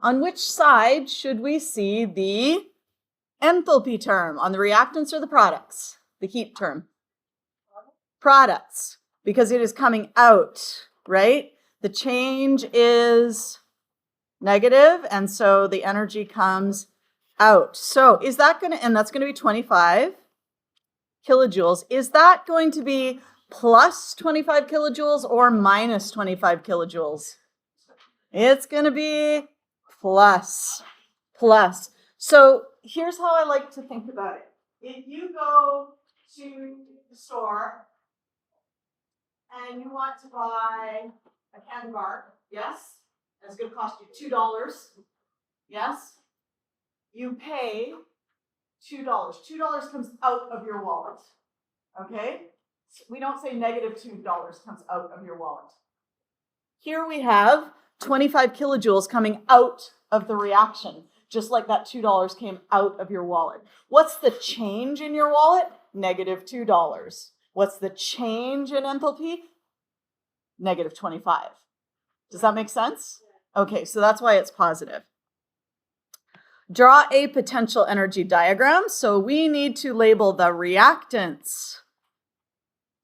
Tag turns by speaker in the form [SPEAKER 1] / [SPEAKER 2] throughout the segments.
[SPEAKER 1] on which side should we see the enthalpy term? On the reactants or the products? The heat term? Products, because it is coming out, right? The change is negative, and so the energy comes out. So is that going to, and that's going to be 25 kilojoules. Is that going to be plus 25 kilojoules or minus 25 kilojoules? It's going to be plus. So here's how I like to think about it. If you go to the store and you want to buy a candy bar, yes? That's going to cost you $2, yes? You pay $2. $2 comes out of your wallet, okay? We don't say negative $2 comes out of your wallet. Here we have 25 kilojoules coming out of the reaction, just like that $2 came out of your wallet. What's the change in your wallet? Negative $2. What's the change in enthalpy? Negative 25. Does that make sense? Okay, so that's why it's positive. Draw a potential energy diagram. So we need to label the reactants.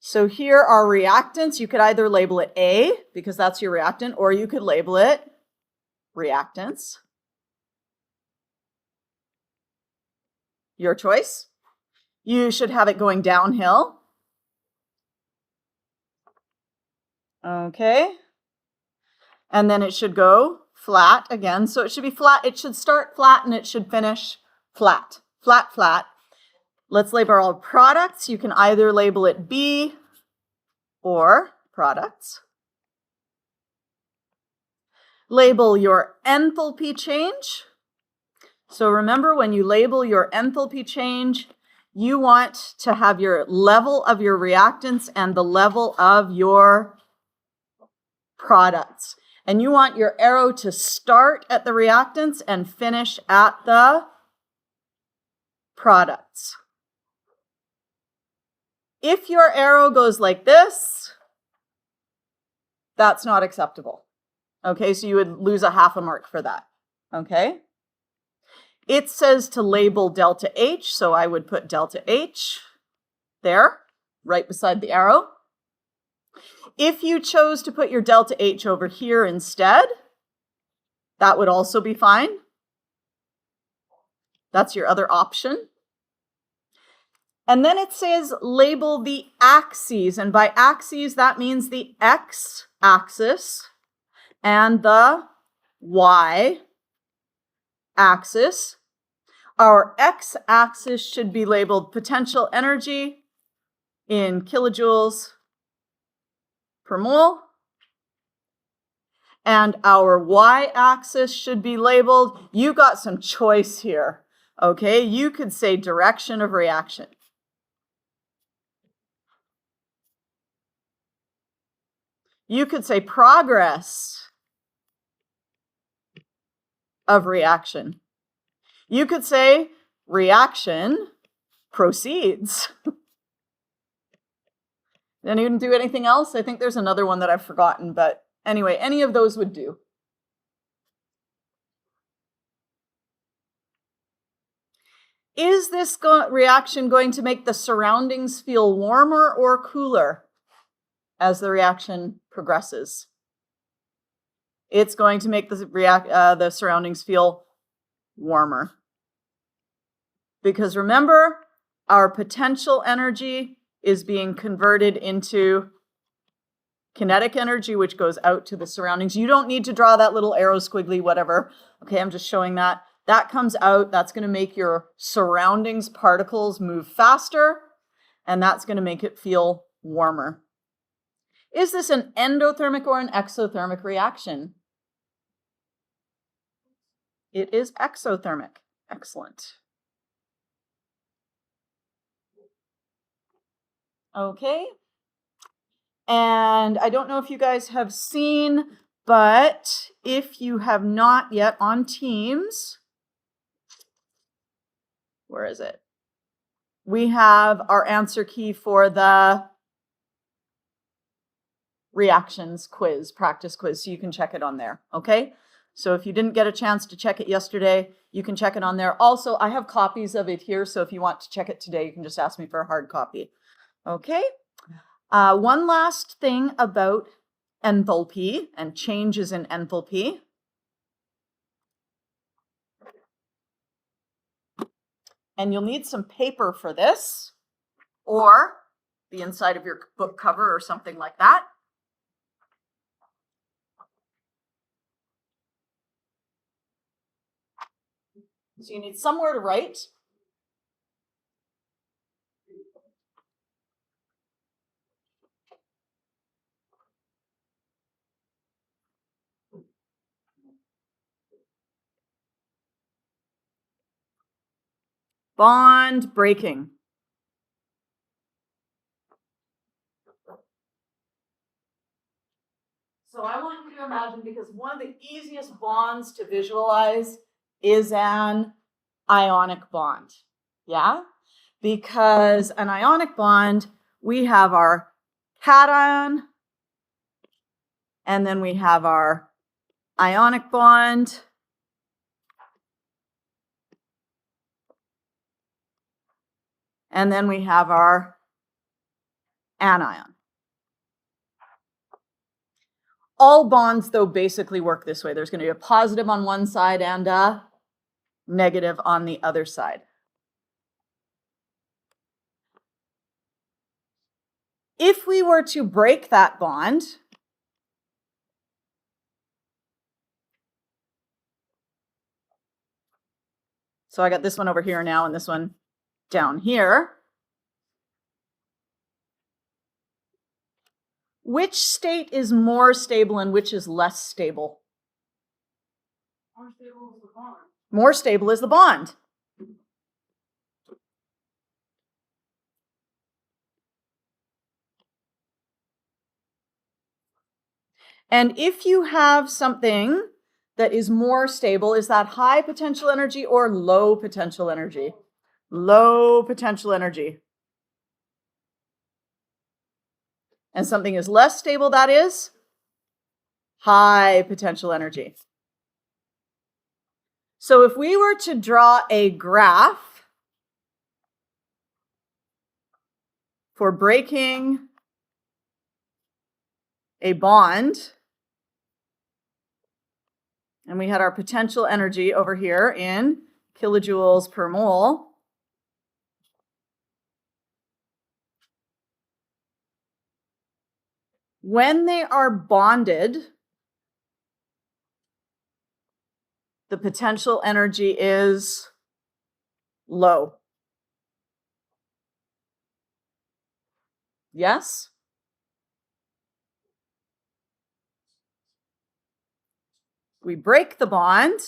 [SPEAKER 1] So here are reactants. You could either label it A, because that's your reactant, or you could label it reactants. Your choice. You should have it going downhill. Okay. And then it should go flat again. So it should be flat. It should start flat and it should finish flat. Flat. Let's label all products. You can either label it B or products. Label your enthalpy change. So remember, when you label your enthalpy change, you want to have your level of your reactants and the level of your products. And you want your arrow to start at the reactants and finish at the products. If your arrow goes like this, that's not acceptable. Okay, so you would lose a half a mark for that. Okay? It says to label delta H, so I would put delta H there, right beside the arrow. If you chose to put your delta H over here instead, that would also be fine. That's your other option. And then it says label the axes, and by axes that means the x-axis and the y-axis. Our x-axis should be labeled potential energy in kilojoules per mole. And our y-axis should be labeled, you got some choice here, okay? You could say direction of reaction. You could say progress of reaction. You could say reaction proceeds. Didn't even do anything else. I think there's another one that I've forgotten, but anyway, any of those would do. Is this reaction going to make the surroundings feel warmer or cooler as the reaction progresses? It's going to make the surroundings feel warmer. Because remember, our potential energy is being converted into kinetic energy, which goes out to the surroundings. You don't need to draw that little arrow squiggly, whatever. Okay, I'm just showing that. That comes out. That's going to make your surroundings particles move faster, and that's going to make it feel warmer. Is this an endothermic or an exothermic reaction? It is exothermic. Excellent. Okay. And I don't know if you guys have seen, but if you have not yet on Teams, where is it? We have our answer key for the reactions quiz, practice quiz, so you can check it on there, okay? So if you didn't get a chance to check it yesterday, you can check it on there. Also, I have copies of it here, so if you want to check it today, you can just ask me for a hard copy. Okay? One last thing about enthalpy and changes in enthalpy. And you'll need some paper for this, or the inside of your book cover or something like that. So you need somewhere to write. Bond breaking. So I want you to imagine, because one of the easiest bonds to visualize is an ionic bond. Yeah? Because an ionic bond, we have our cation, and then we have our ionic bond, and then we have our anion. All bonds, though, basically work this way. There's going to be a positive on one side and a negative on the other side. If we were to break that bond, so I got this one over here now and this one down here, which state is more stable and which is less stable? More stable is the bond. More stable is the bond. And if you have something that is more stable, is that high potential energy or low potential energy? Low potential energy. And something is less stable, that is high potential energy. So if we were to draw a graph for breaking a bond, and we had our potential energy over here in kilojoules per mole, when they are bonded, the potential energy is low. Yes? We break the bond,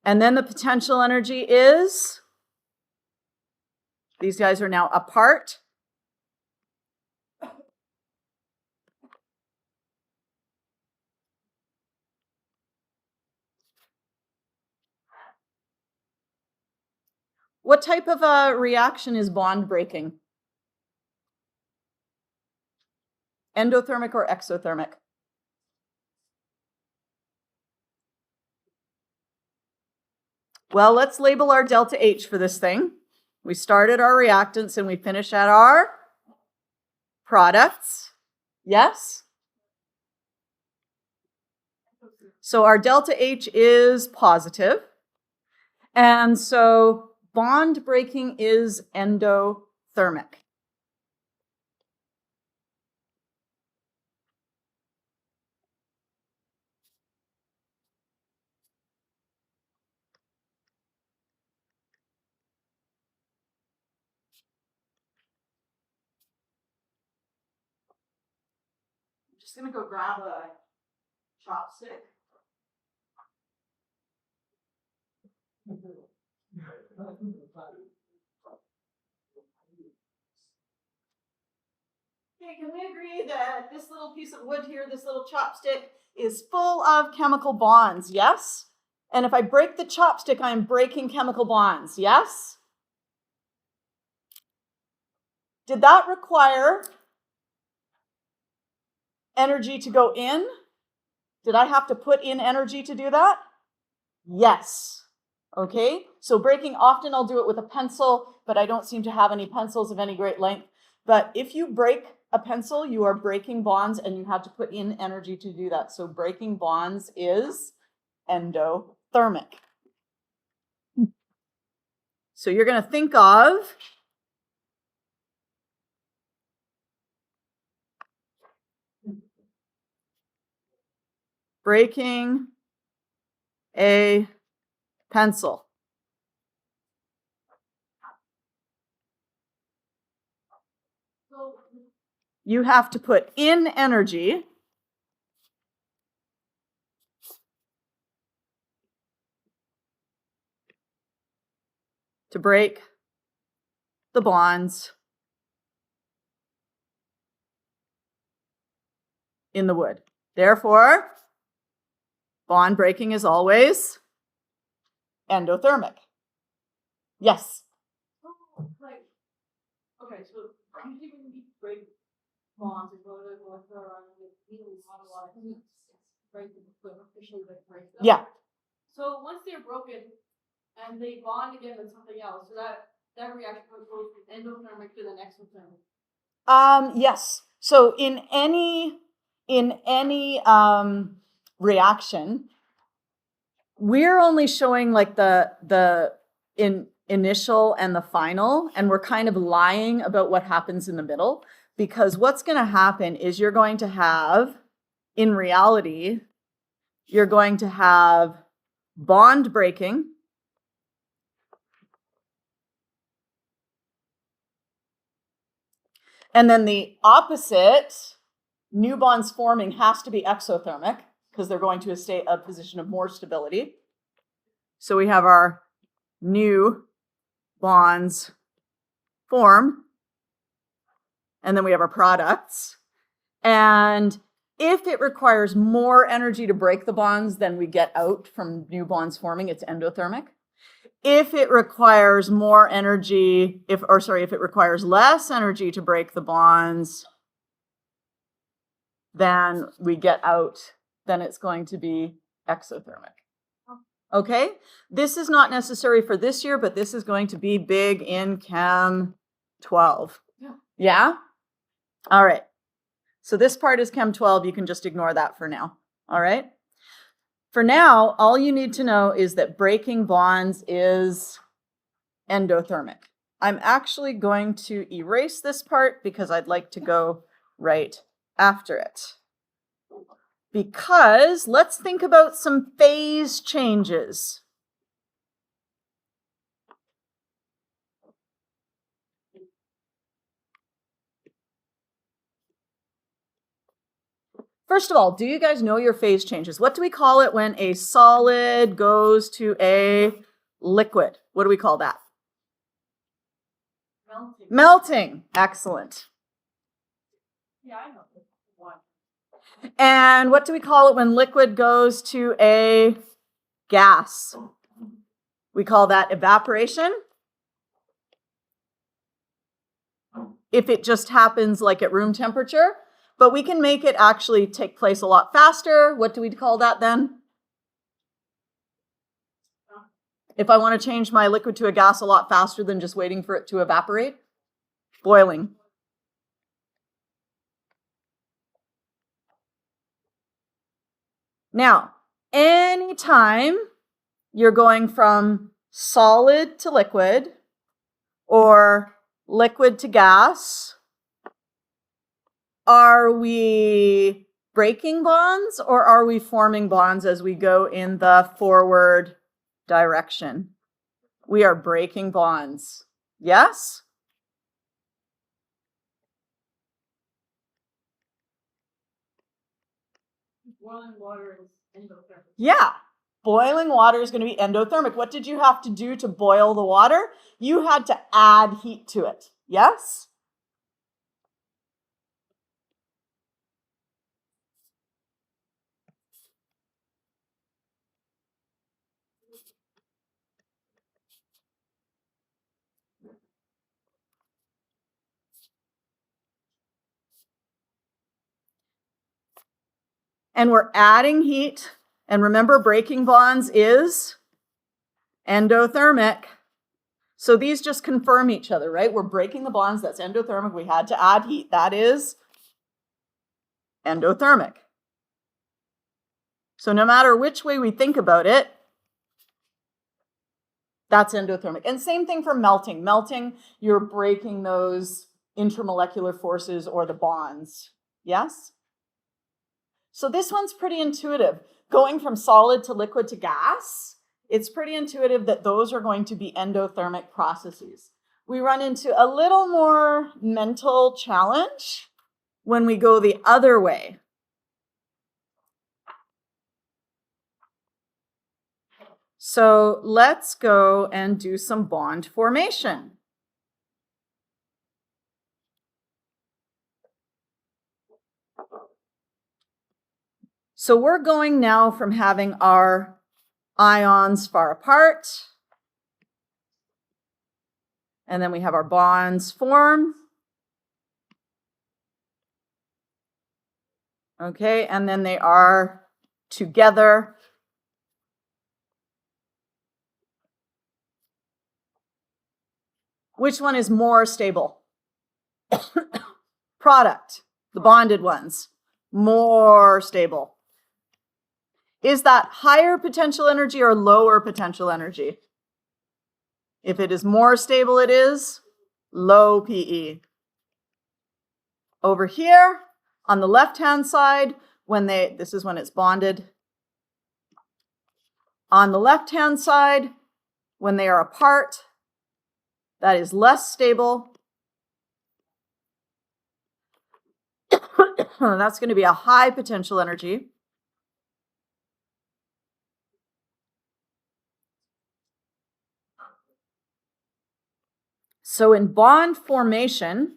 [SPEAKER 1] and then the potential energy is, these guys are now apart. What type of a reaction is bond breaking? Endothermic or exothermic? Well, let's label our delta H for this thing. We started our reactants and we finish at our products. Yes? So our delta H is positive. And so bond breaking is endothermic. I'm just going to go grab a chopstick. Okay, can we agree that this little piece of wood here, this little chopstick, is full of chemical bonds, yes? And if I break the chopstick, I am breaking chemical bonds, yes? Did that require energy to go in? Did I have to put in energy to do that? Yes. Okay, so breaking, often I'll do it with a pencil, but I don't seem to have any pencils of any great length. But if you break a pencil, you are breaking bonds and you have to put in energy to do that. So breaking bonds is endothermic. So you're going to think of breaking a pencil. You have to put in energy to break the bonds in the wood. Therefore, bond breaking is always endothermic. Yes?
[SPEAKER 2] Okay, so usually when you break bonds, it's going to go around with needles, break them, officially break them.
[SPEAKER 1] Yeah.
[SPEAKER 2] So once they're broken and they bond again with something else, so that reaction goes from endothermic to the next one.
[SPEAKER 1] Yes. So in any reaction, we're only showing like the initial and the final, and we're kind of lying about what happens in the middle, because what's going to happen is you're going to have, in reality, you're going to have bond breaking. And then the opposite, new bonds forming, has to be exothermic because they're going to a position of more stability. So we have our new bonds form, and then we have our products. And if it requires more energy to break the bonds than we get out from new bonds forming, it's endothermic. If it requires more energy, if it requires less energy to break the bonds than we get out, then it's going to be exothermic. Okay? This is not necessary for this year, but this is going to be big in Chem 12. Yeah? All right. So this part is Chem 12. You can just ignore that for now. All right? For now, all you need to know is that breaking bonds is endothermic. I'm actually going to erase this part because I'd like to go right after it. Because let's think about some phase changes. First of all, do you guys know your phase changes? What do we call it when a solid goes to a liquid? What do we call that?
[SPEAKER 2] Melting.
[SPEAKER 1] Melting. Excellent.
[SPEAKER 2] Yeah, I know.
[SPEAKER 1] And what do we call it when liquid goes to a gas? We call that evaporation. If it just happens like at room temperature, but we can make it actually take place a lot faster. What do we call that then? If I want to change my liquid to a gas a lot faster than just waiting for it to evaporate? Boiling. Now, anytime you're going from solid to liquid or liquid to gas, are we breaking bonds or are we forming bonds as we go in the forward direction? We are breaking bonds. Yes?
[SPEAKER 2] Boiling water is endothermic.
[SPEAKER 1] Yeah. Boiling water is going to be endothermic. What did you have to do to boil the water? You had to add heat to it. Yes? and we're adding heat. And remember, breaking bonds is endothermic. So these just confirm each other, right? We're breaking the bonds. That's endothermic. We had to add heat. That is endothermic. So no matter which way we think about it, that's endothermic. And same thing for melting. Melting, you're breaking those intermolecular forces or the bonds. Yes? So this one's pretty intuitive. Going from solid to liquid to gas, it's pretty intuitive that those are going to be endothermic processes. We run into a little more mental challenge when we go the other way. So let's go and do some bond formation. So we're going now from having our ions far apart, and then we have our bonds form. Okay, and then they are together. Which one is more stable? Product, the bonded ones, more stable. Is that higher potential energy or lower potential energy? If it is more stable, it is low PE. Over here, on the left-hand side, this is when it's bonded. On the left-hand side, when they are apart, that is less stable. That's going to be a high potential energy. So in bond formation,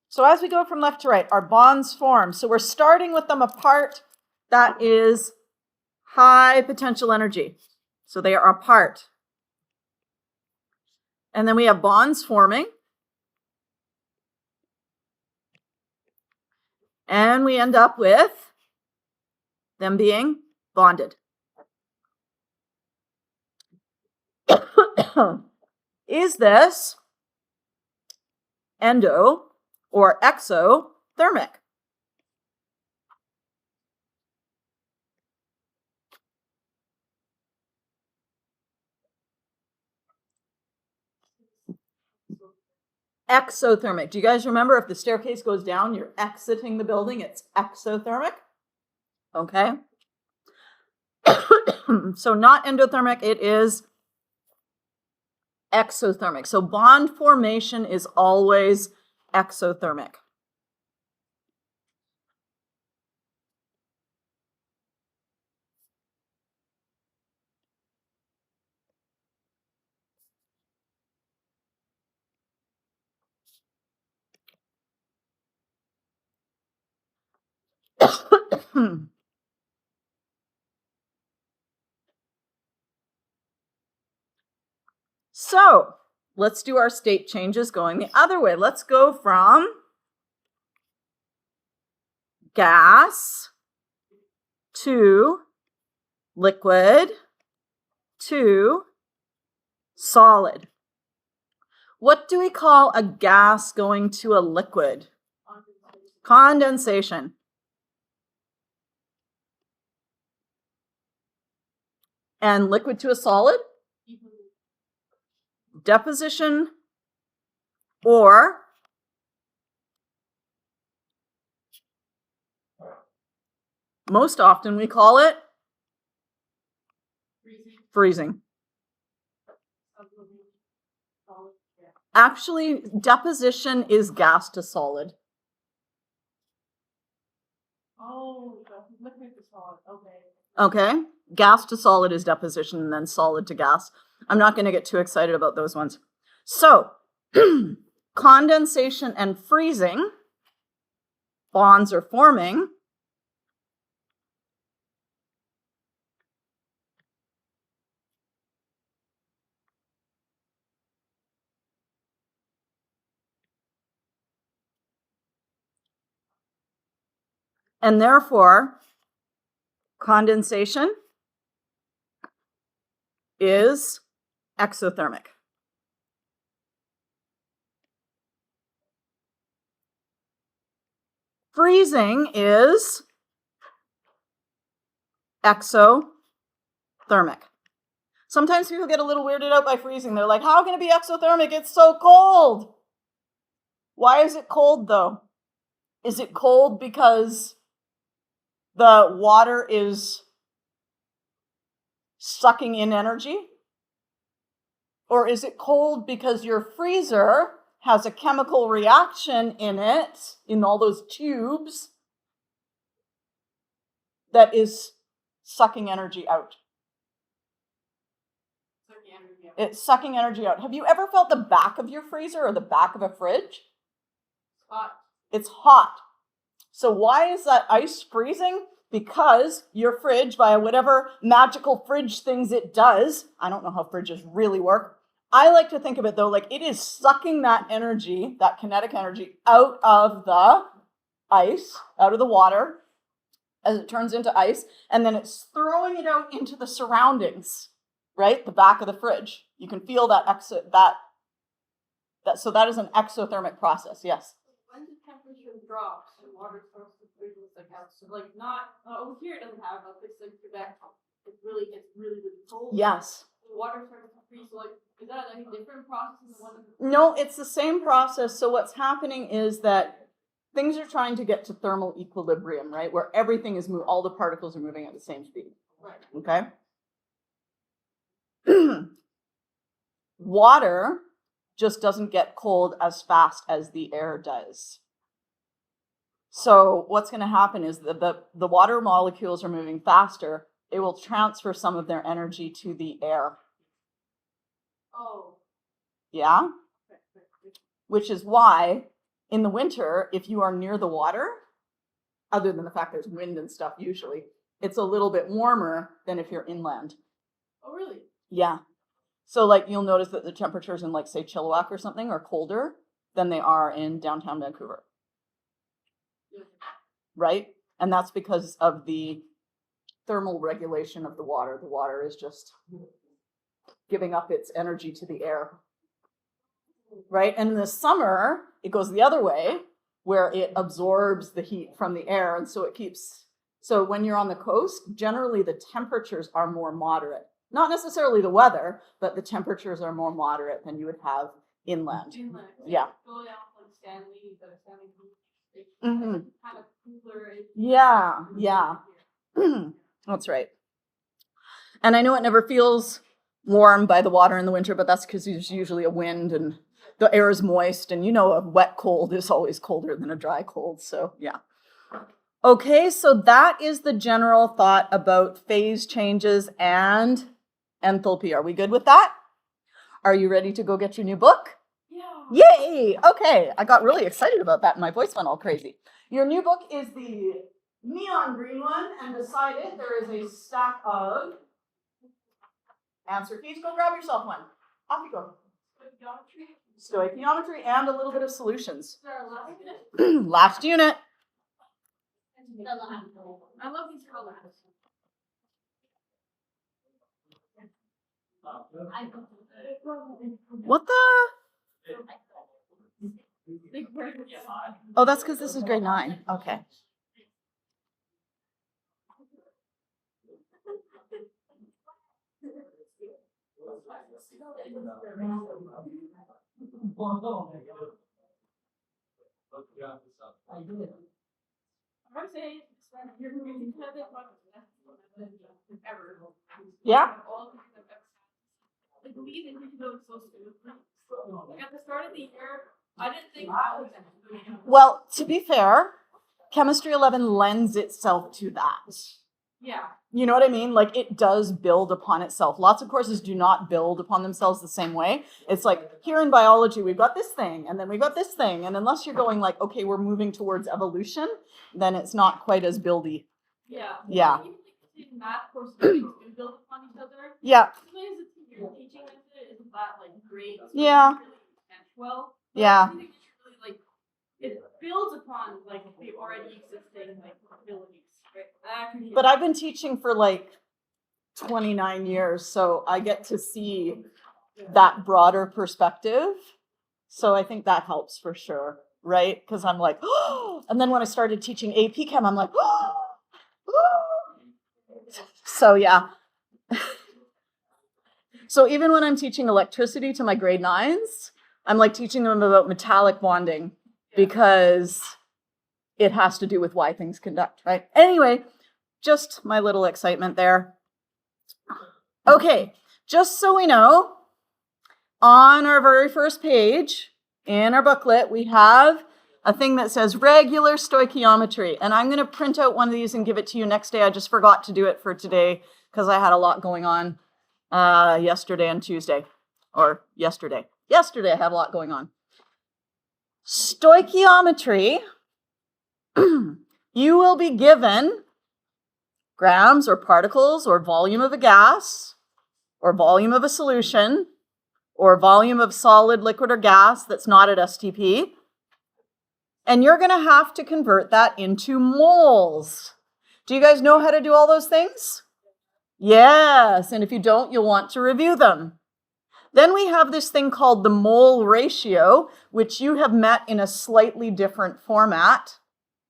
[SPEAKER 1] so as we go from left to right, our bonds form. So we're starting with them apart. That is high potential energy. So they are apart. And then we have bonds forming. And we end up with them being bonded. Is this endo or exothermic? Exothermic. Do you guys remember if the staircase goes down, you're exiting the building, it's exothermic? Okay. So not endothermic, it is exothermic. So bond formation is always exothermic. So let's do our state changes going the other way. Let's go from gas to liquid to solid. What do we call a gas going to a liquid? Condensation. And liquid to a solid? Deposition, or most often we call it freezing. Actually, deposition is gas to solid.
[SPEAKER 2] Oh, liquid to solid. Okay.
[SPEAKER 1] Okay. Gas to solid is deposition, and then solid to gas. I'm not going to get too excited about those ones. So, condensation and freezing, bonds are forming. And therefore, condensation is exothermic. Freezing is exothermic. Sometimes people get a little weirded out by freezing. They're like, how can it be exothermic? It's so cold. Why is it cold though? Is it cold because the water is sucking in energy? Or is it cold because your freezer has a chemical reaction in it, in all those tubes, that is sucking energy out? It's sucking energy out. Have you ever felt the back of your freezer or the back of a fridge?
[SPEAKER 2] Hot.
[SPEAKER 1] It's hot. So why is that ice freezing? Because your fridge, via whatever magical fridge things it does, I don't know how fridges really work. I like to think of it though, like it is sucking that energy, that kinetic energy, out of the ice, out of the water, as it turns into ice, and then it's throwing it out into the surroundings, right? The back of the fridge. You can feel that so that is an exothermic process, yes.
[SPEAKER 2] When the temperature drops, the water starts to freeze like that. So like not over here it doesn't have a place like Quebec. It really gets really cold.
[SPEAKER 1] Yes.
[SPEAKER 2] The water starts to freeze. So like is that like a different process than the one?
[SPEAKER 1] No, it's the same process. So what's happening is that things are trying to get to thermal equilibrium, right? Where everything is moving, all the particles are moving at the same speed.
[SPEAKER 2] Right.
[SPEAKER 1] Okay. Water just doesn't get cold as fast as the air does. So what's going to happen is the water molecules are moving faster. It will transfer some of their energy to the air.
[SPEAKER 2] Oh.
[SPEAKER 1] Yeah? Which is why in the winter, if you are near the water, other than the fact there's wind and stuff usually, it's a little bit warmer than if you're inland.
[SPEAKER 2] Oh, really?
[SPEAKER 1] Yeah. So like you'll notice that the temperatures in like say Chilliwack or something are colder than they are in downtown Vancouver. Right? And that's because of the thermal regulation of the water. The water is just giving up its energy to the air. Right? And in the summer, it goes the other way, where it absorbs the heat from the air. And so it keeps, so when you're on the coast, generally the temperatures are more moderate. Not necessarily the weather, but the temperatures are more moderate than you would have inland. Yeah.
[SPEAKER 2] Go down like Stanley, but Stanley Beach.
[SPEAKER 1] Mm-hmm.
[SPEAKER 2] Kind of cooler.
[SPEAKER 1] Yeah. That's right. And I know it never feels warm by the water in the winter, but that's because there's usually a wind and the air is moist, and you know a wet cold is always colder than a dry cold, so yeah. Okay, so that is the general thought about phase changes and enthalpy. Are we good with that? Are you ready to go get your new book?
[SPEAKER 2] Yeah.
[SPEAKER 1] Yay! Okay, I got really excited about that and my voice went all crazy. Your new book is the neon green one, and beside it there is a stack of answer keys. Go grab yourself one. Off you go. Stoichiometry and a little bit of solutions. Last unit.
[SPEAKER 2] I love these colors.
[SPEAKER 1] What the? Oh, that's because this is grade 9. Okay. Yeah.
[SPEAKER 2] Like these interviews are so stupid. Like at the start of the year, I didn't think I was doing.
[SPEAKER 1] Well, to be fair, Chemistry 11 lends itself to that.
[SPEAKER 2] Yeah.
[SPEAKER 1] You know what I mean? Like it does build upon itself. Lots of courses do not build upon themselves the same way. It's like here in biology, we've got this thing and then we've got this thing. And unless you're going like, okay, we're moving towards evolution, then it's not quite as buildy.
[SPEAKER 2] Yeah.
[SPEAKER 1] Yeah.
[SPEAKER 2] Even like in math courses do build upon each other.
[SPEAKER 1] Yeah.
[SPEAKER 2] Sometimes the teacher you're teaching it isn't that like great. So
[SPEAKER 1] Yeah.
[SPEAKER 2] Really well.
[SPEAKER 1] Yeah.
[SPEAKER 2] Really, like it builds upon like the already existing like abilities. Right?
[SPEAKER 1] But I've been teaching for like 29 years, so I get to see that broader perspective. So I think that helps for sure, right? Because I'm like, oh, and then when I started teaching AP Chem, I'm like, oh. So yeah. So even when I'm teaching electricity to my grade 9s, I'm like teaching them about metallic bonding because it has to do with why things conduct, right? Anyway, just my little excitement there. Okay, just so we know, on our very first page in our booklet, we have a thing that says regular stoichiometry. And I'm going to print out one of these and give it to you next day. I just forgot to do it for today because I had a lot going on yesterday and Tuesday. Or yesterday. Yesterday I had a lot going on. Stoichiometry, you will be given grams or particles or volume of a gas or volume of a solution or volume of solid, liquid, or gas that's not at STP. And you're going to have to convert that into moles. Do you guys know how to do all those things? Yes. And if you don't, you'll want to review them. Then we have this thing called the mole ratio, which you have met in a slightly different format.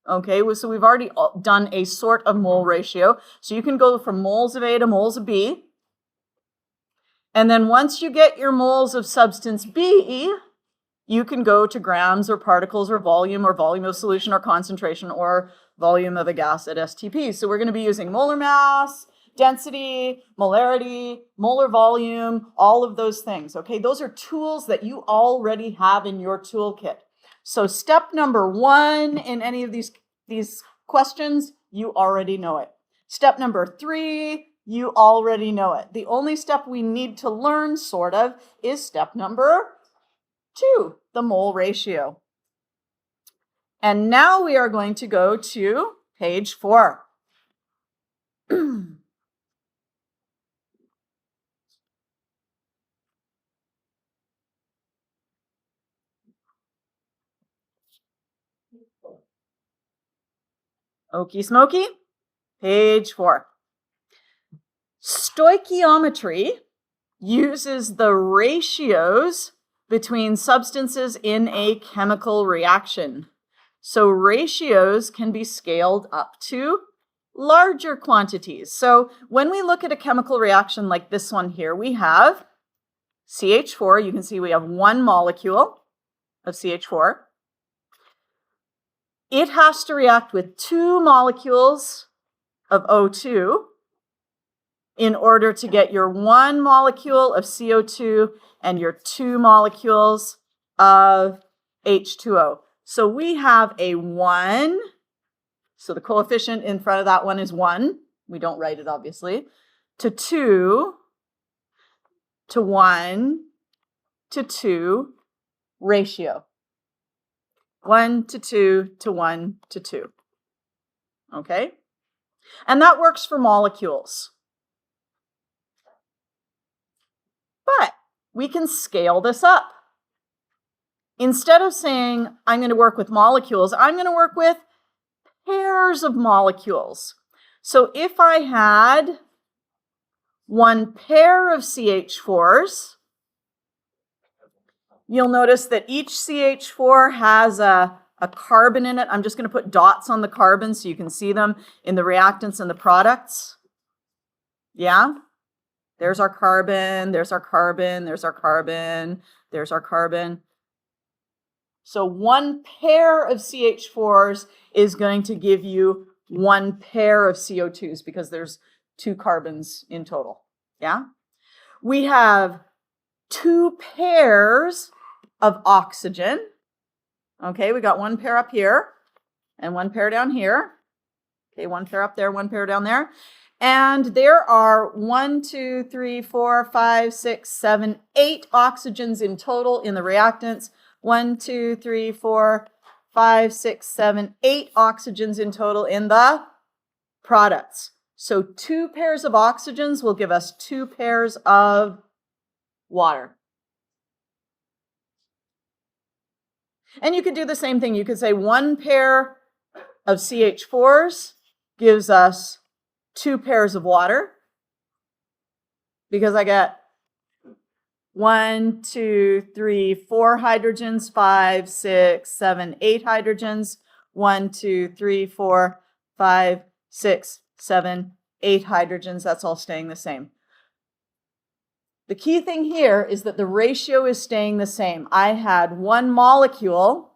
[SPEAKER 1] Okay, so we've already done a sort of mole ratio. So you can go from moles of A to moles of B. And then once you get your moles of substance B, you can go to grams or particles or volume of solution or concentration or volume of a gas at STP. So we're going to be using molar mass, density, molarity, molar volume, all of those things. Okay, those are tools that you already have in your toolkit. So step number 1 in any of these questions, you already know it. Step number 3, you already know it. The only step we need to learn, sort of, is step number 2, the mole ratio. And now we are going to go to page 4. Okie smoky, page 4. Stoichiometry uses the ratios between substances in a chemical reaction. So ratios can be scaled up to larger quantities. So when we look at a chemical reaction like this one here, we have CH4. You can see we have 1 molecule of CH4. It has to react with 2 molecules of O2 in order to get your 1 molecule of CO2 and your 2 molecules of H2O. So we have a 1. So the coefficient in front of that one is 1. We don't write it, obviously. To 2, to 1, to 2 ratio. 1 to 2 to 1 to 2. Okay? And that works for molecules. But we can scale this up. Instead of saying, I'm going to work with molecules, I'm going to work with pairs of molecules. So if I had 1 pair of CH4s, you'll notice that each CH4 has a carbon in it. I'm just going to put dots on the carbon so you can see them in the reactants and the products. Yeah? There's our carbon, there's our carbon, there's our carbon, there's our carbon. So 1 pair of CH4s is going to give you 1 pair of CO2s because there's 2 carbons in total. Yeah? We have 2 pairs of oxygen. Okay, we got 1 pair up here and 1 pair down here. Okay, 1 pair up there, 1 pair down there. And there are 1, 2, 3, 4, 5, 6, 7, 8 oxygens in total in the reactants. 1, 2, 3, 4, 5, 6, 7, 8 oxygens in total in the products. So 2 pairs of oxygens will give us 2 pairs of water. And you could do the same thing. You could say 1 pair of CH4s gives us 2 pairs of water, because I get 1, 2, 3, 4 hydrogens, 5, 6, 7, 8 hydrogens. 1, 2, 3, 4, 5, 6, 7, 8 hydrogens. That's all staying the same. The key thing here is that the ratio is staying the same. I had 1 molecule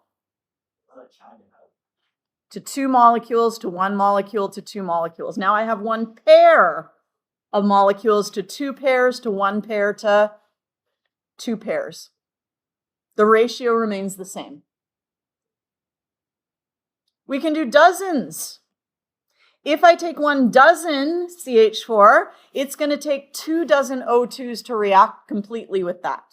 [SPEAKER 1] to 2 molecules to 1 molecule to 2 molecules. Now I have 1 pair of molecules to 2 pairs to 1 pair to 2 pairs. The ratio remains the same. We can do dozens. If I take 1 dozen CH4, it's going to take 2 dozen O2s to react completely with that.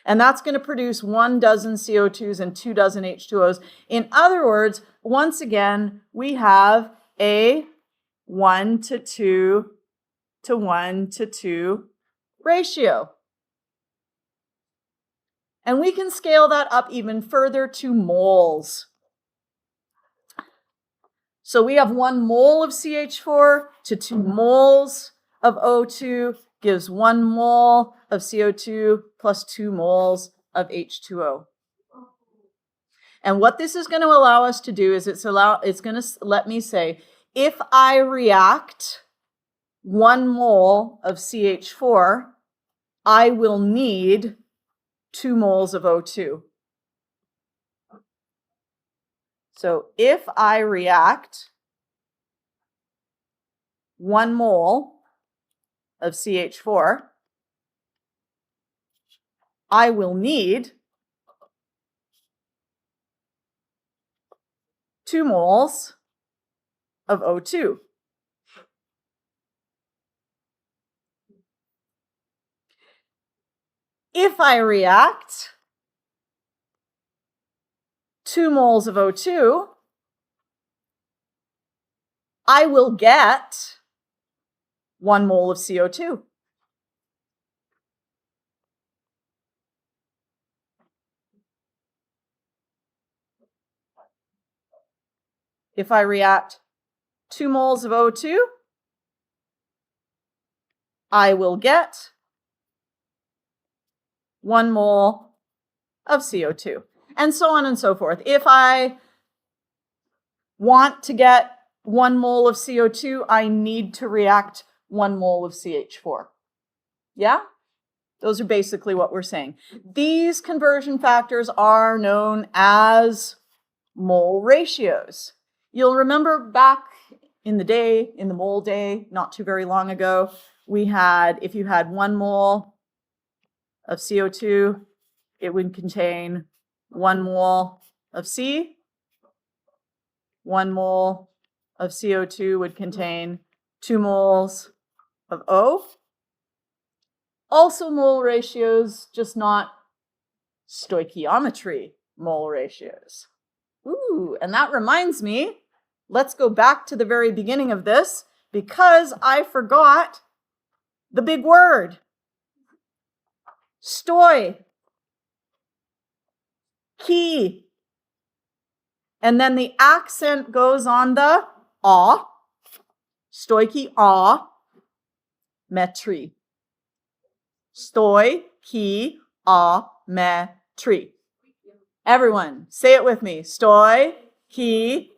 [SPEAKER 1] And that's going to produce 1 dozen CO2s and 2 dozen H2Os. In other words, once again, we have a 1 to 2 to 1 to 2 ratio. And we can scale that up even further to moles. So we have 1 mole of CH4 to 2 moles of O2 gives 1 mole of CO2 plus 2 moles of H2O. And what this is going to allow us to do is it's going to let me say, if I react 1 mole of CH4, I will need 2 moles of O2. So if I react 1 mole of CH4, I will need 2 moles of O2. If I react 2 moles of O2, I will get 1 mole of CO2. If I react 2 moles of O2, I will get 1 mole of CO2, and so on and so forth. If I want to get 1 mole of CO2, I need to react 1 mole of CH4. Yeah? Those are basically what we're saying. These conversion factors are known as mole ratios. You'll remember back in the day, in the mole day, not too very long ago, we had, if you had 1 mole of CO2, it would contain 1 mole of C. 1 mole of CO2 would contain 2 moles of O. Also mole ratios, just not stoichiometry mole ratios. Ooh, and that reminds me, let's go back to the very beginning of this, because I forgot the big word. Stoy. Key. And then the accent goes on the a. Stoichiometry. Stoichiometry. Everyone, say it with me. Stoichiometry.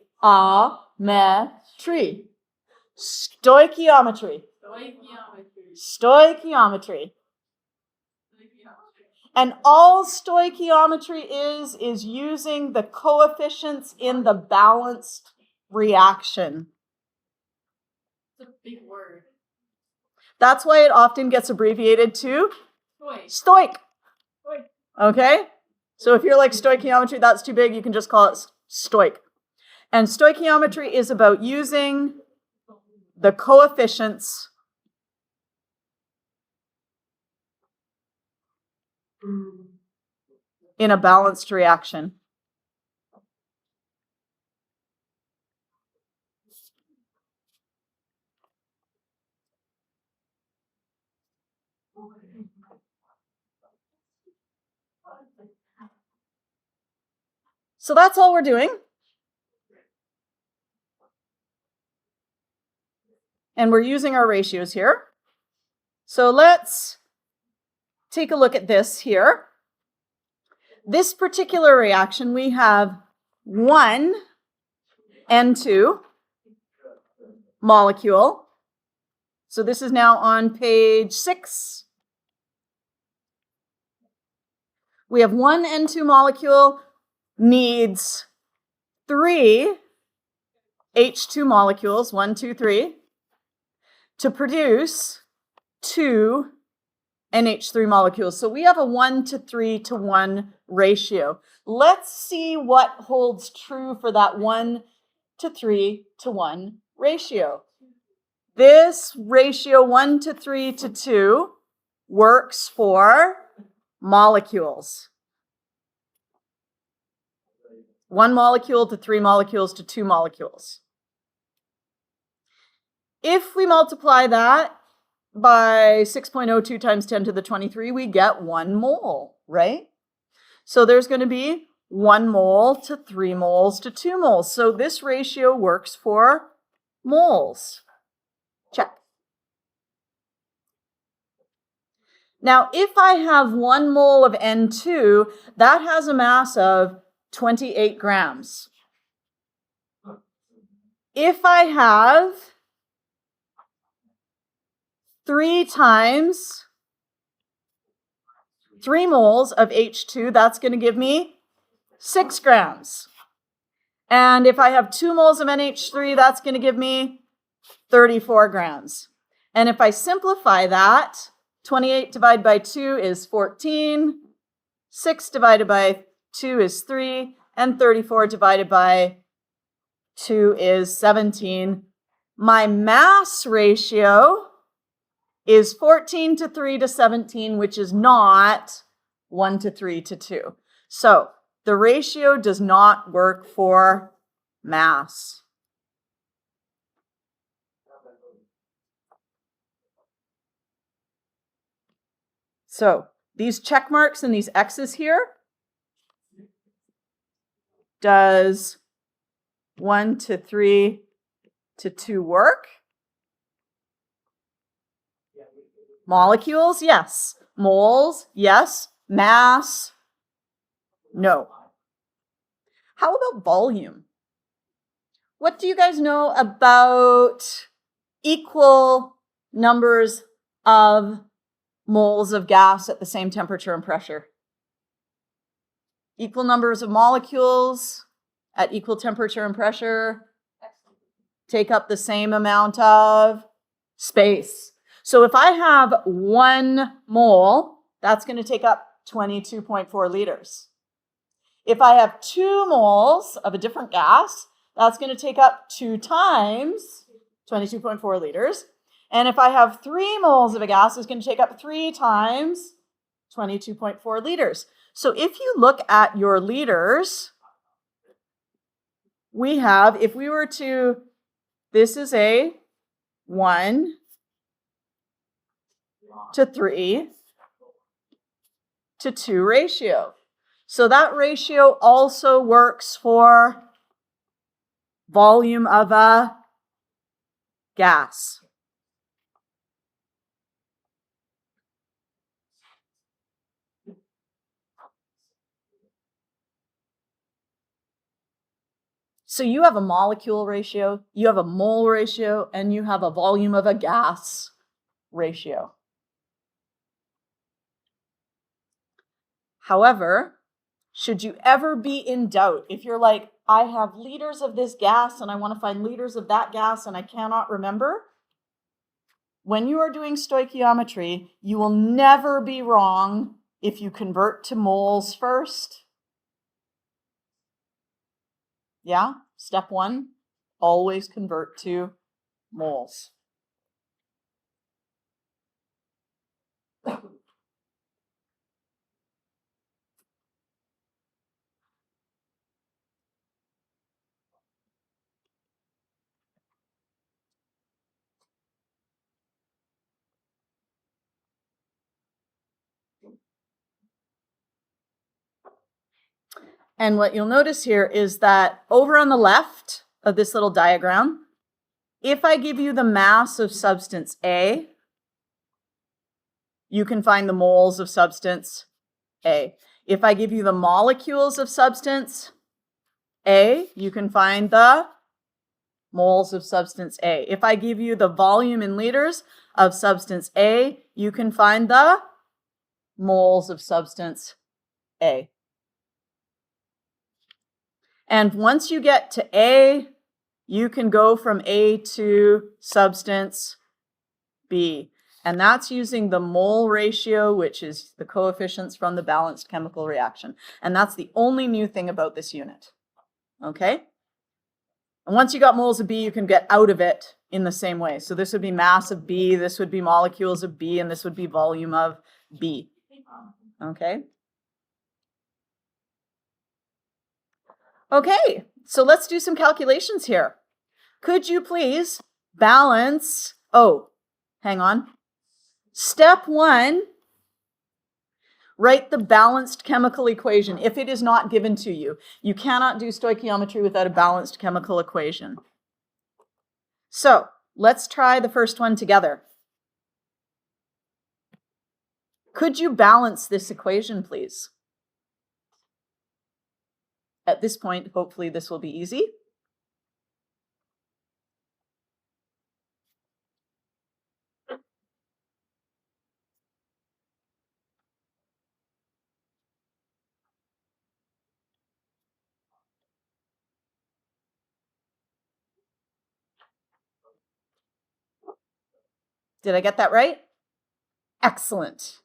[SPEAKER 1] Stoichiometry. Stoichiometry. And all stoichiometry is using the coefficients in the balanced reaction.
[SPEAKER 2] It's a big word.
[SPEAKER 1] That's why it often gets abbreviated to stoich. Okay? So if you're like stoichiometry, that's too big, you can just call it stoich. And stoichiometry is about using the coefficients in a balanced reaction. So that's all we're doing. And we're using our ratios here. So let's take a look at this here. This particular reaction, we have one N2 molecule. So this is now on page 6. We have one N2 molecule needs 3 H2 molecules, 1, 2, 3, to produce 2 NH3 molecules. So we have a 1 to 3 to 1 ratio. Let's see what holds true for that 1 to 3 to 1 ratio. This ratio 1 to 3 to 2 works for molecules. 1 molecule to 3 molecules to 2 molecules. If we multiply that by 6.02 times 10 to the 23, we get 1 mole, right? So there's going to be 1 mole to 3 moles to 2 moles. So this ratio works for moles. Check. Now, if I have 1 mole of N2, that has a mass of 28 grams. If I have 3 times 3 moles of H2, that's going to give me 6 grams. And if I have 2 moles of NH3, that's going to give me 34 grams. And if I simplify that, 28 divided by 2 is 14, 6 divided by 2 is 3, and 34 divided by 2 is 17. My mass ratio is 14 to 3 to 17, which is not 1 to 3 to 2. So the ratio does not work for mass. So these check marks and these X's here, does 1 to 3 to 2 work? Molecules, yes. Moles, yes. Mass, no. How about volume? What do you guys know about equal numbers of moles of gas at the same temperature and pressure? Equal numbers of molecules at equal temperature and pressure take up the same amount of space. So if I have 1 mole, that's going to take up 22.4 liters. If I have 2 moles of a different gas, that's going to take up 2 times 22.4 liters. And if I have 3 moles of a gas, it's going to take up 3 times 22.4 liters. So if you look at your liters, we have, if we were to, this is a 1 to 3 to 2 ratio. So that ratio also works for volume of a gas. So you have a molecule ratio, you have a mole ratio, and you have a volume of a gas ratio. However, should you ever be in doubt, if you're like, I have liters of this gas and I want to find liters of that gas and I cannot remember, when you are doing stoichiometry, you will never be wrong if you convert to moles first. Yeah, step 1, always convert to moles. And what you'll notice here is that over on the left of this little diagram, if I give you the mass of substance A, you can find the moles of substance A. If I give you the molecules of substance A, you can find the moles of substance A. If I give you the volume in liters of substance A, you can find the moles of substance A. And once you get to A, you can go from A to substance B. And that's using the mole ratio, which is the coefficients from the balanced chemical reaction. And that's the only new thing about this unit. Okay? And once you got moles of B, you can get out of it in the same way. So this would be mass of B, this would be molecules of B, and this would be volume of B. Okay? Okay, so let's do some calculations here. Could you please balance, hang on. Step 1, write the balanced chemical equation if it is not given to you. You cannot do stoichiometry without a balanced chemical equation. So let's try the first one together. Could you balance this equation, please? At this point, hopefully this will be easy. Did I get that right? Excellent.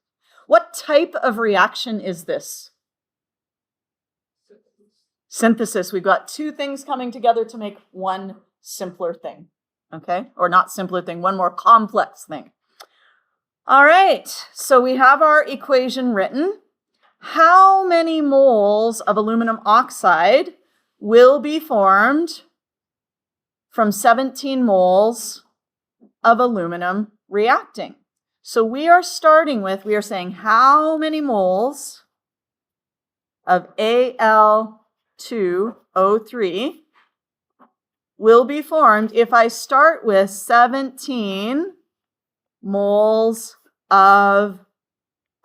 [SPEAKER 1] What type of reaction is this? Synthesis. We've got two things coming together to make one simpler thing. Okay? Or not simpler thing, one more complex thing. All right, so we have our equation written. How many moles of aluminum oxide will be formed from 17 moles of aluminum reacting? So we are saying how many moles of Al2O3 will be formed if I start with 17 moles of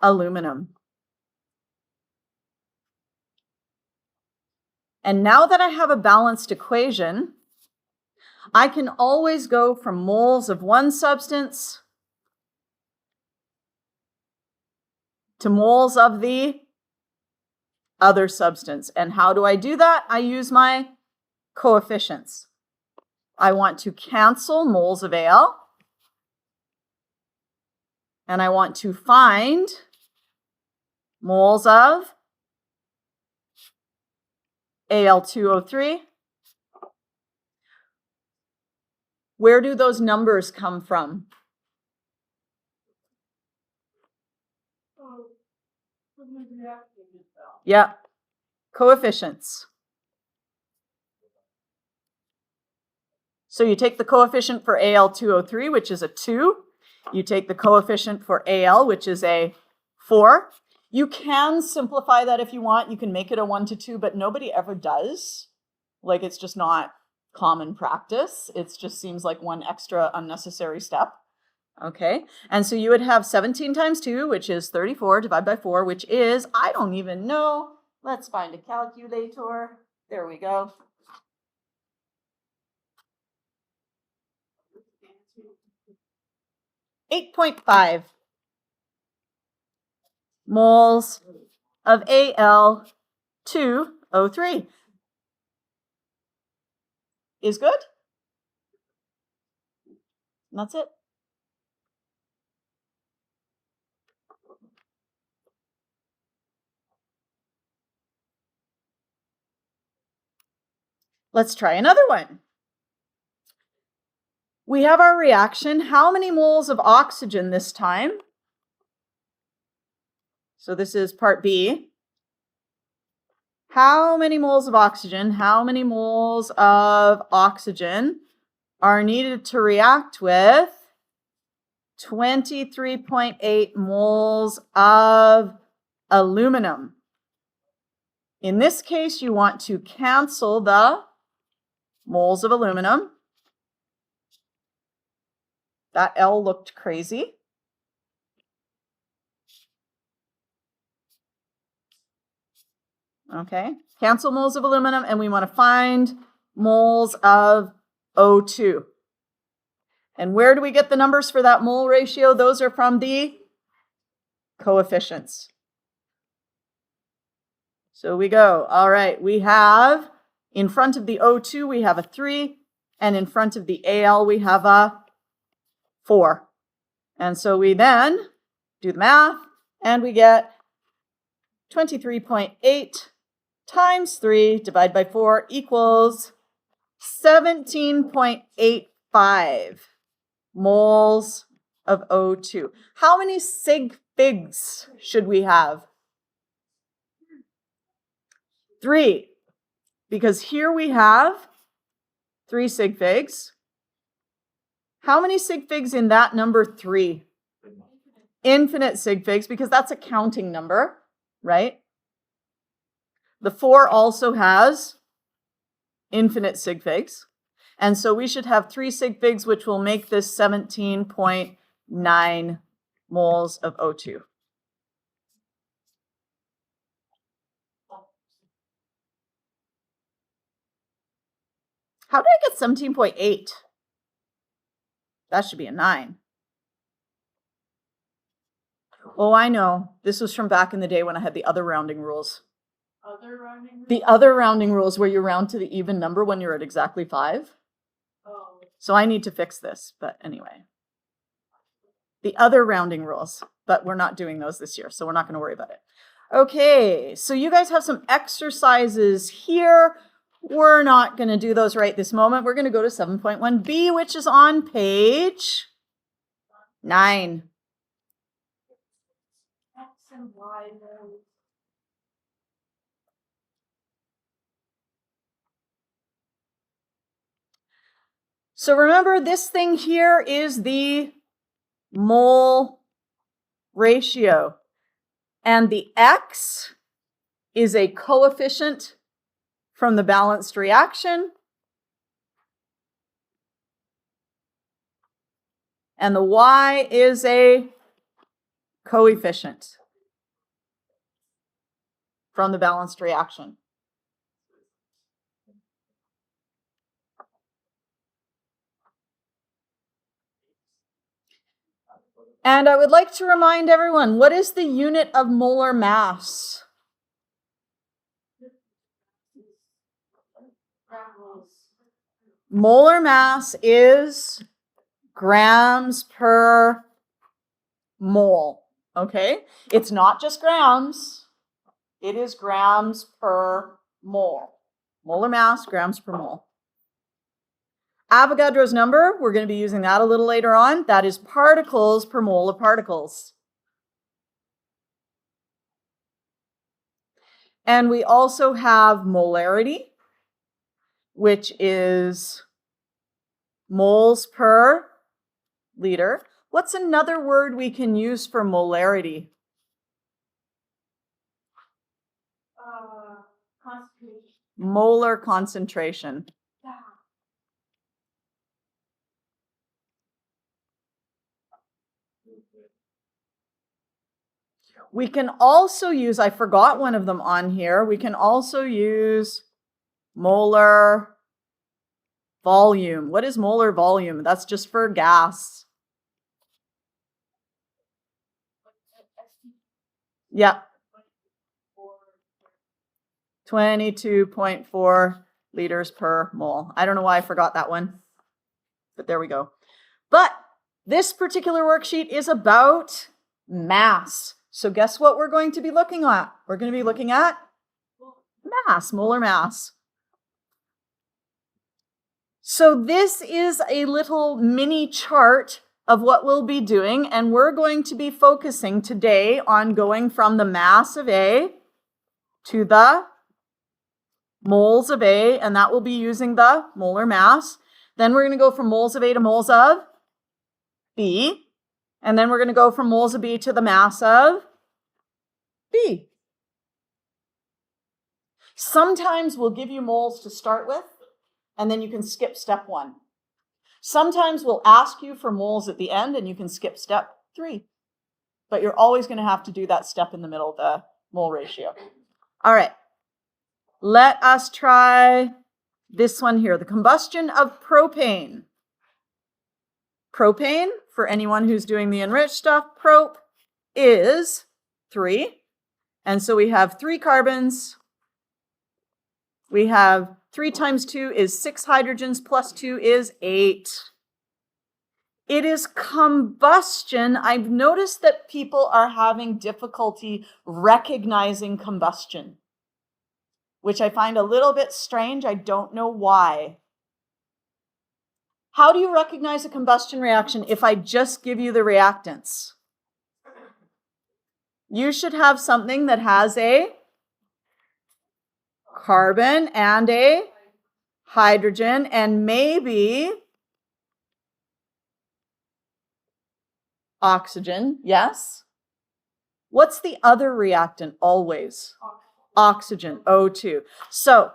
[SPEAKER 1] aluminum. And now that I have a balanced equation, I can always go from moles of one substance to moles of the other substance. And how do I do that? I use my coefficients. I want to cancel moles of Al, and I want to find moles of Al2O3. Where do those numbers come from? Yeah, coefficients. So you take the coefficient for Al2O3, which is a 2. You take the coefficient for Al, which is a 4. You can simplify that if you want. You can make it a 1 to 2, but nobody ever does. Like, it's just not common practice. It just seems like one extra unnecessary step. Okay, and so you would have 17 times 2, which is 34, divided by 4, which is, I don't even know. Let's find a calculator. There we go. 8.5 moles of Al2O3. Is good? And that's it. Let's try another one. We have our reaction. How many moles of oxygen this time? So this is part B. How many moles of oxygen? How many moles of oxygen are needed to react with 23.8 moles of aluminum? In this case, you want to cancel the moles of aluminum. That L looked crazy. Okay, cancel moles of aluminum, and we want to find moles of O2. And where do we get the numbers for that mole ratio? Those are from the coefficients. So we go, all right, we have in front of the O2, we have a 3, and in front of the Al, we have a 4. And so we then do the math, and we get 23.8 times 3 divided by 4 equals 17.85 moles of O2. How many sig figs should we have? 3, because here we have 3 sig figs. How many sig figs in that number 3? Infinite sig figs, because that's a counting number, right? The 4 also has infinite sig figs. And so we should have 3 sig figs, which will make this 17.9 moles of O2. How did I get 17.8? That should be a 9. Oh, I know. This was from back in the day when I had the other rounding rules.
[SPEAKER 2] Other rounding rules?
[SPEAKER 1] The other rounding rules where you round to the even number when you're at exactly 5.
[SPEAKER 2] Oh.
[SPEAKER 1] So I need to fix this, but anyway. The other rounding rules, but we're not doing those this year, so we're not going to worry about it. Okay, so you guys have some exercises here. We're not going to do those right this moment. We're going to go to 7.1b, which is on page 9.
[SPEAKER 2] X and Y.
[SPEAKER 1] So remember, this thing here is the mole ratio. And the X is a coefficient from the balanced reaction. And the Y is a coefficient from the balanced reaction. And I would like to remind everyone, what is the unit of molar mass? Molar mass is grams per mole, okay? It's not just grams, it is grams per mole. Molar mass, grams per mole. Avogadro's number, we're going to be using that a little later on. That is particles per mole of particles. And we also have molarity, which is moles per liter. What's another word we can use for molarity?
[SPEAKER 2] Concentration.
[SPEAKER 1] Molar concentration.
[SPEAKER 2] Yeah.
[SPEAKER 1] We can also use, I forgot one of them on here, we can also use molar volume. What is molar volume? That's just for gas. Yeah. 22.4 liters per mole. I don't know why I forgot that one, but there we go. But this particular worksheet is about mass. So guess what we're going to be looking at? We're going to be looking at mass, molar mass. So this is a little mini chart of what we'll be doing, and we're going to be focusing today on going from the mass of A to the moles of A, and that will be using the molar mass. Then we're going to go from moles of A to moles of B, and then we're going to go from moles of B to the mass of B. Sometimes we'll give you moles to start with, and then you can skip step 1. Sometimes we'll ask you for moles at the end, and you can skip step 3. But you're always going to have to do that step in the middle, the mole ratio. All right. Let us try this one here, the combustion of propane. Propane, for anyone who's doing the enriched stuff, prop is 3. And so we have 3 carbons. We have 3 times 2 is 6 hydrogens plus 2 is 8. It is combustion. I've noticed that people are having difficulty recognizing combustion, which I find a little bit strange. I don't know why. How do you recognize a combustion reaction if I just give you the reactants? You should have something that has a carbon and a hydrogen and maybe oxygen. Yes? What's the other reactant always? Oxygen, O2. So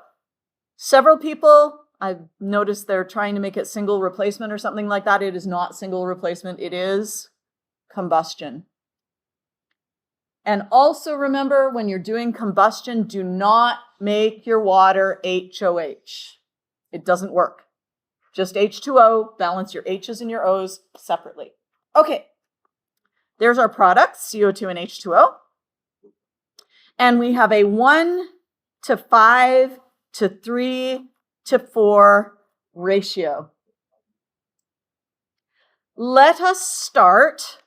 [SPEAKER 1] several people, I've noticed they're trying to make it single replacement or something like that. It is not single replacement. It is combustion. And also remember, when you're doing combustion, do not make your water HOH. It doesn't work. Just H2O, balance your H's and your O's separately. Okay, there's our product, CO2 and H2O. And we have a 1 to 5 to 3 to 4 ratio. Let us start.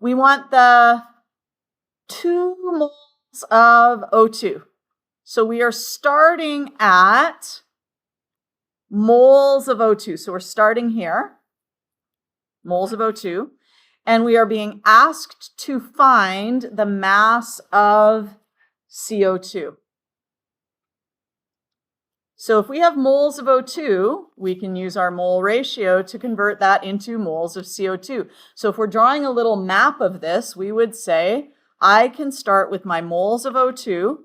[SPEAKER 1] We want the 2 moles of O2. So we are starting at moles of O2. So we're starting here, moles of O2. And we are being asked to find the mass of CO2. So if we have moles of O2, we can use our mole ratio to convert that into moles of CO2. So if we're drawing a little map of this, we would say, I can start with my moles of O2,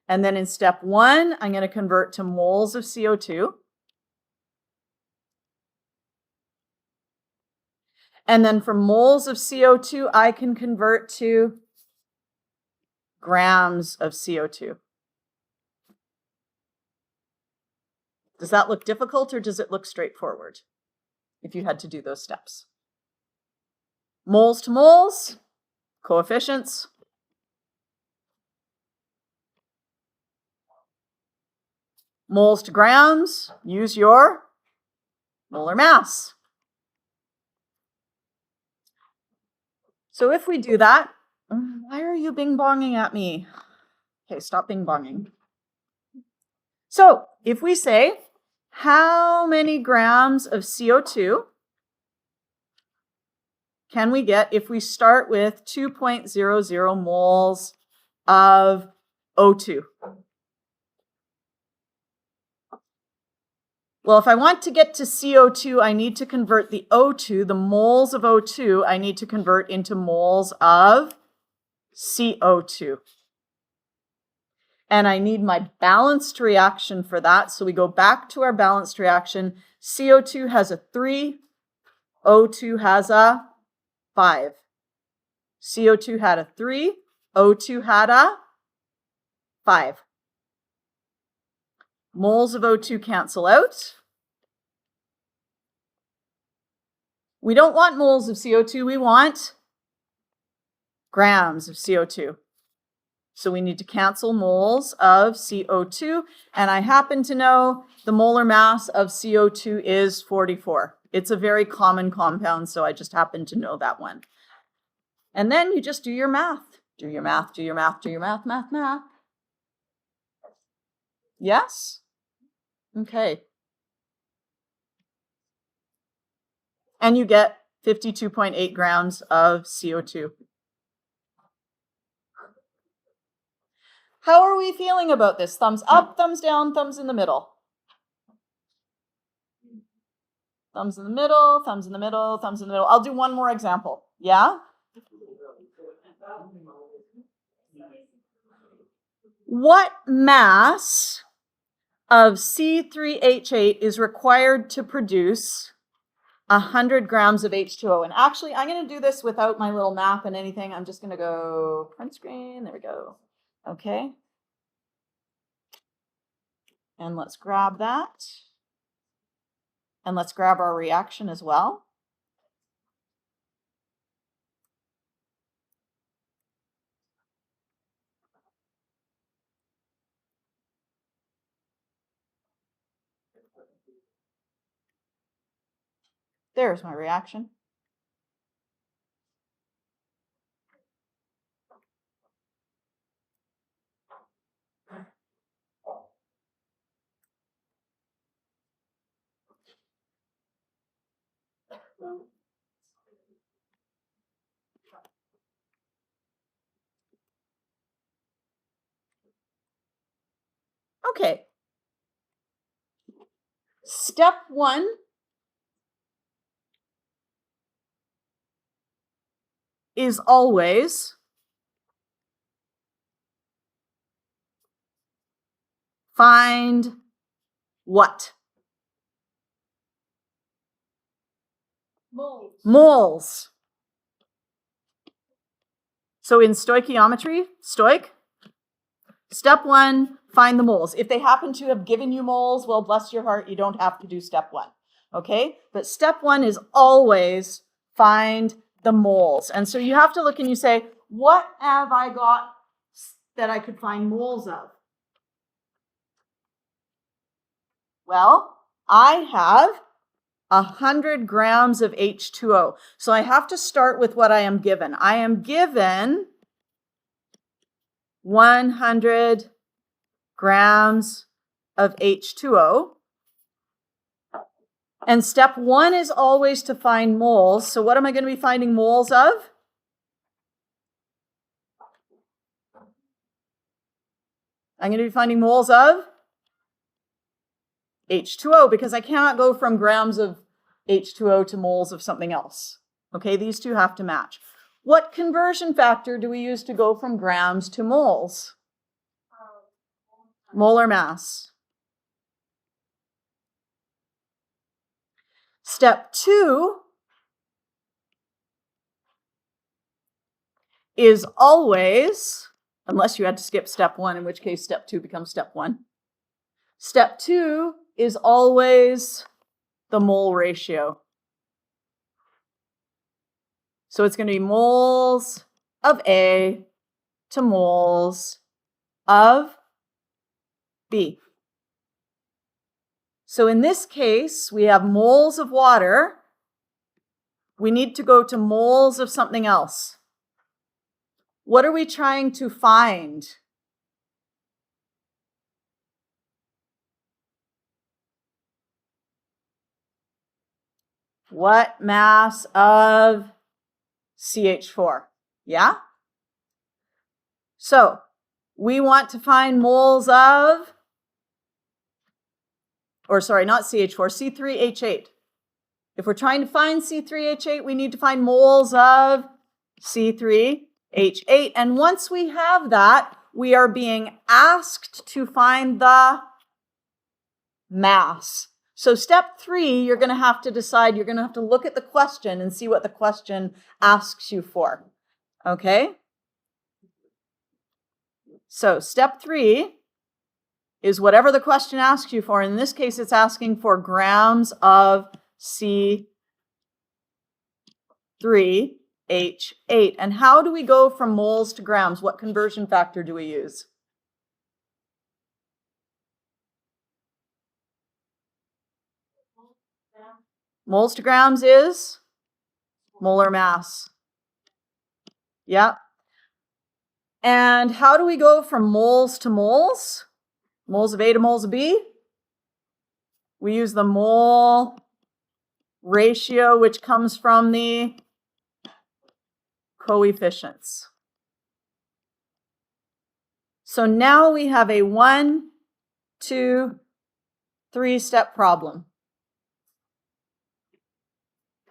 [SPEAKER 1] and then in step 1, I'm going to convert to moles of CO2. And then from moles of CO2, I can convert to grams of CO2. Does that look difficult or does it look straightforward if you had to do those steps? Moles to moles, coefficients. Moles to grams, use your molar mass. So if we do that, why are you bing-bonging at me? Okay, stop bing-bonging. So if we say, how many grams of CO2 can we get if we start with 2.00 moles of O2? Well, if I want to get to CO2, I need to convert the O2, the moles of O2, I need to convert into moles of CO2. And I need my balanced reaction for that. So we go back to our balanced reaction. CO2 has a 3, O2 has a 5. CO2 had a 3, O2 had a 5. Moles of O2 cancel out. We don't want moles of CO2, we want grams of CO2. So we need to cancel moles of CO2, and I happen to know the molar mass of CO2 is 44. It's a very common compound, so I just happen to know that one. And then you just do your math. Do your math, do your math, do your math, math. Yes? Okay. and you get 52.8 grams of CO2. How are we feeling about this? Thumbs up, thumbs down, thumbs in the middle. Thumbs in the middle, thumbs in the middle, thumbs in the middle. I'll do one more example. Yeah? What mass of C3H8 is required to produce 100 grams of H2O? And actually, I'm going to do this without my little map and anything. I'm just going to go print screen. There we go. Okay. And let's grab that. And let's grab our reaction as well. There's my reaction. Okay. Step 1 is always find what?
[SPEAKER 2] Moles.
[SPEAKER 1] Moles. So in stoichiometry, stoich, step 1, find the moles. If they happen to have given you moles, well, bless your heart, you don't have to do step 1. Okay? But step 1 is always find the moles. And so you have to look and you say, what have I got that I could find moles of? Well, I have 100 grams of H2O. So I have to start with what I am given. I am given 100 grams of H2O. And step 1 is always to find moles. So what am I going to be finding moles of? I'm going to be finding moles of H2O, because I cannot go from grams of H2O to moles of something else. Okay, these two have to match. What conversion factor do we use to go from grams to moles? Molar mass. Step 2 is always, unless you had to skip step 1, in which case step 2 becomes step 1. Step 2 is always the mole ratio. So it's going to be moles of A to moles of B. So in this case, we have moles of water. We need to go to moles of something else. What are we trying to find? What mass of CH4? Yeah? So we want to find moles of, or sorry, not CH4, C3H8. If we're trying to find C3H8, we need to find moles of C3H8. And once we have that, we are being asked to find the mass. So step 3, you're going to have to decide, you're going to have to look at the question and see what the question asks you for. Okay? So step 3 is whatever the question asks you for. In this case, it's asking for grams of C3H8. And how do we go from moles to grams? What conversion factor do we use? Moles to grams is molar mass. Yeah. And how do we go from moles to moles? Moles of A to moles of B? We use the mole ratio, which comes from the coefficients. So now we have a 1, 2, 3-step problem.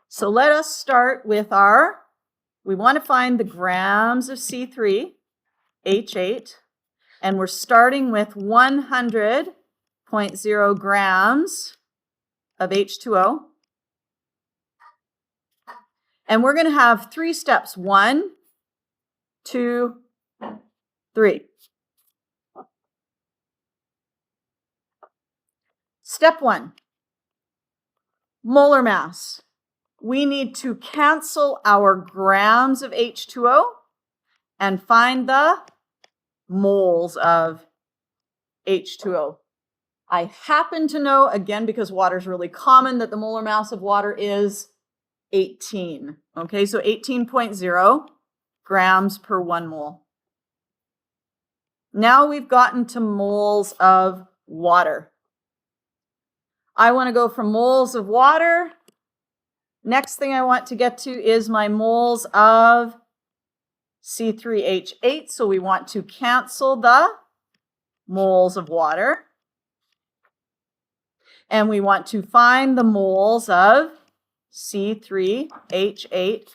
[SPEAKER 1] So let us start with we want to find the grams of C3H8, and we're starting with 100.0 grams of H2O. And we're going to have 3 steps, 1, 2, 3. Step 1, molar mass. We need to cancel our grams of H2O and find the moles of H2O. I happen to know, again, because water is really common, that the molar mass of water is 18. Okay, so 18.0 grams per 1 mole. Now we've gotten to moles of water. I want to go from moles of water. Next thing I want to get to is my moles of C3H8. So we want to cancel the moles of water. And we want to find the moles of C3H8.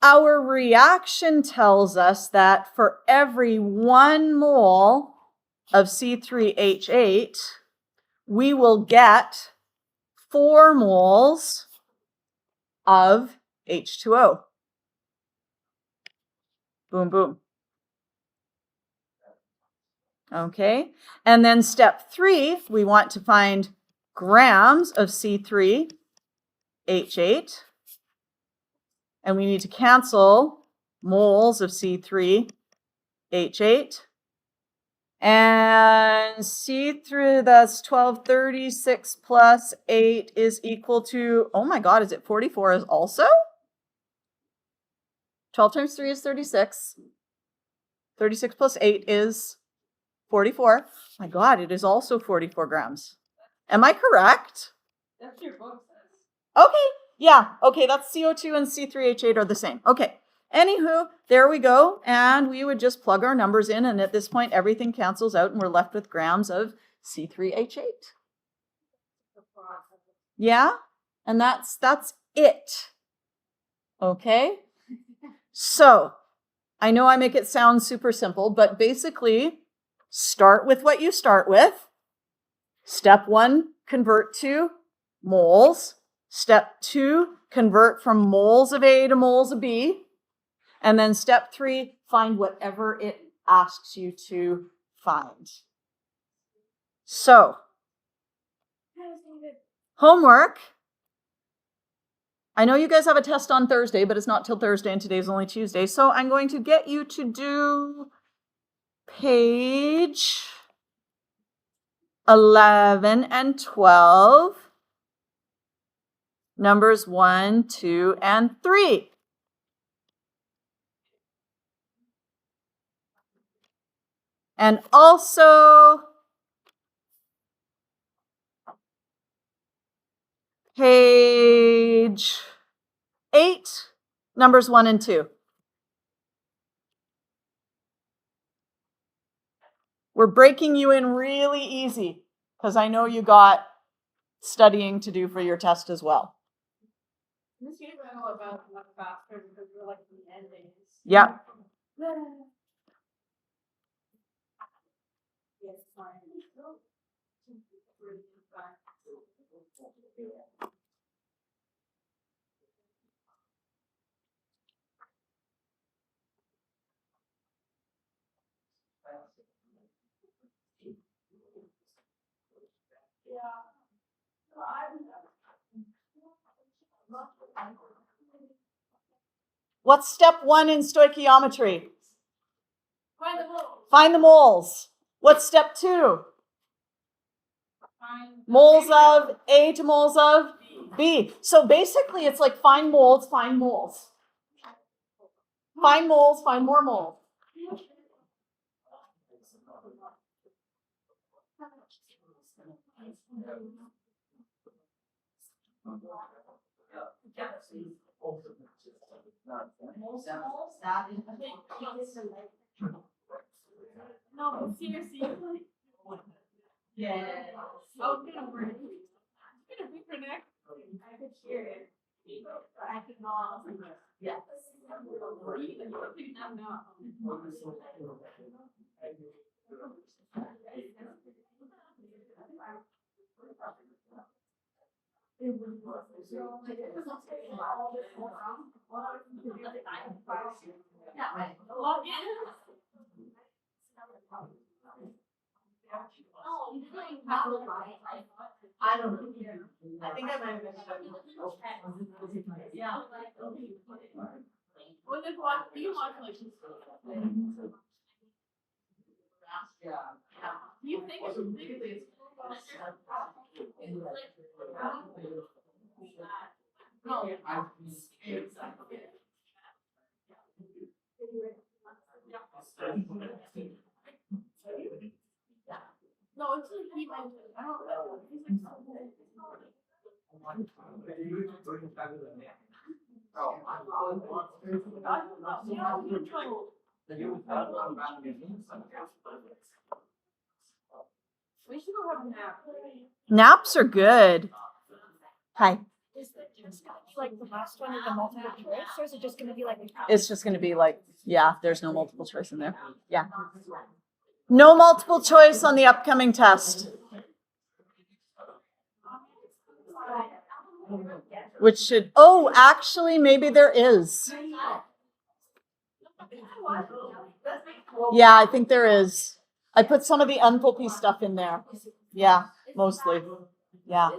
[SPEAKER 1] Our reaction tells us that for every 1 mole of C3H8, we will get 4 moles of H2O. Boom, boom. Okay, and then step 3, we want to find grams of C3H8. And we need to cancel moles of C3H8. And C3, that's 1236 plus 8 is equal to, oh my God, is it 44 is also? 12 times 3 is 36. 36 plus 8 is 44. My God, it is also 44 grams. Am I correct?
[SPEAKER 2] That's your book says.
[SPEAKER 1] Okay, yeah, okay, that's CO2 and C3H8 are the same. Okay, anywho, there we go. And we would just plug our numbers in, and at this point, everything cancels out, and we're left with grams of C3H8. Yeah, and that's it. Okay, so I know I make it sound super simple, but basically, start with what you start with. Step 1, convert to moles. Step 2, convert from moles of A to moles of B. And then step 3, find whatever it asks you to find. So, homework. I know you guys have a test on Thursday, but it's not till Thursday and today's only Tuesday. So I'm going to get you to do page 11 and 12. Numbers 1, 2, and 3. And also page 8, numbers 1 and 2. We're breaking you in really easy because I know you got studying to do for your test as well.
[SPEAKER 2] This year I know about much faster because we're like the endings.
[SPEAKER 1] Yeah.
[SPEAKER 2] Yes, fine.
[SPEAKER 1] What's step 1 in stoichiometry?
[SPEAKER 2] Find the moles.
[SPEAKER 1] Find the moles. What's step 2?
[SPEAKER 2] Find
[SPEAKER 1] Moles of A to moles of B. So basically it's like find moles, find moles. Find moles, find more moles.
[SPEAKER 2] No, but seriously. Yes. Oh, gonna break. It's gonna break her neck. I could hear it. I could not. Yes. I don't know. I think I might have been. Yeah. When they watch, you watch like. You think it's ridiculous? No. No, it's like he mentioned. I don't know. He's like we should go have a nap.
[SPEAKER 1] Naps are good. Hi.
[SPEAKER 3] Is it just gonna be like the last one is a multiple choice, or is it just gonna be like?
[SPEAKER 1] It's just going to be like, yeah, there's no multiple choice in there. Yeah. No multiple choice on the upcoming test. Which should, oh, actually, maybe there is. Yeah, I think there is. I put some of the Enthalpy stuff in there. Yeah, mostly. Yeah.